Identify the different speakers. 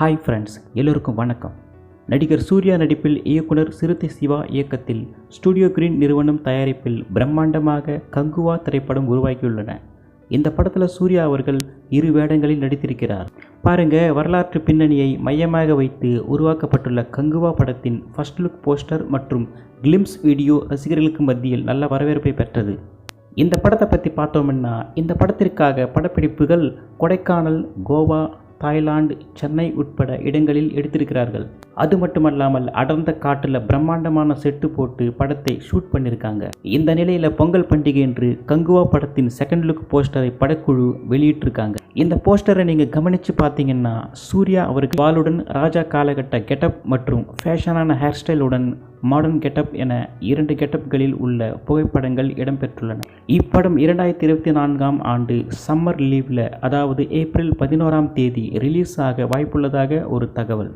Speaker 1: Hi friends, எல்லோருக்கும் வணக்கம். நடிகர் சூர்யா நடிப்பில் இயக்குனர் சிறுத்தை சிவா இயக்கத்தில் ஸ்டுடியோ கிரீன் நிறுவனம் தயாரிப்பில் பிரம்மாண்டமாக கங்குவா திரைப்படம் உருவாக்கியுள்ளன. இந்த படத்தில் சூர்யா அவர்கள் 2 வேடங்களில் நடித்திருக்கிறார். பாருங்க, வரலாற்று பின்னணியை மையமாக வைத்து உருவாக்கப்பட்டுள்ள கங்குவா படத்தின் ஃபர்ஸ்ட் லுக் போஸ்டர் மற்றும் கிளிம்ஸ் வீடியோ ரசிகர்களுக்கு மத்தியில் நல்ல வரவேற்பை பெற்றது. இந்த படத்தை பற்றி பார்த்தோம்னா, இந்த படத்திற்காக படப்பிடிப்புகள் கொடைக்கானல், கோவா, தாய்லாந்து, சென்னை உட்பட இடங்களில் எடுத்திருக்கிறார்கள். அது மட்டுமல்லாமல் அடர்ந்த காட்டில் பிரம்மாண்டமான செட்டு போட்டு படத்தை ஷூட் பண்ணியிருக்காங்க. இந்த நிலையில் பொங்கல் பண்டிகை என்று கங்குவா படத்தின் செகண்ட் லுக் போஸ்டரை படக்குழு வெளியிட்டிருக்காங்க. இந்த போஸ்டரை நீங்கள் கவனித்து பார்த்தீங்கன்னா, சூர்யா அவருக்கு வாளுடன் ராஜா காலகட்ட கெட்டப் மற்றும் ஃபேஷனான ஹேர் ஸ்டைலுடன் மாடர்ன் கெட்டப் என 2 கெட்டப்களில் உள்ள புகைப்படங்கள் இடம்பெற்றுள்ளன. இப்படம் 2024ஆம் ஆண்டு சம்மர் லீவில், அதாவது ஏப்ரல் 11ஆம் தேதி ரிலீஸ் ஆக வாய்ப்புள்ளதாக ஒரு தகவல்.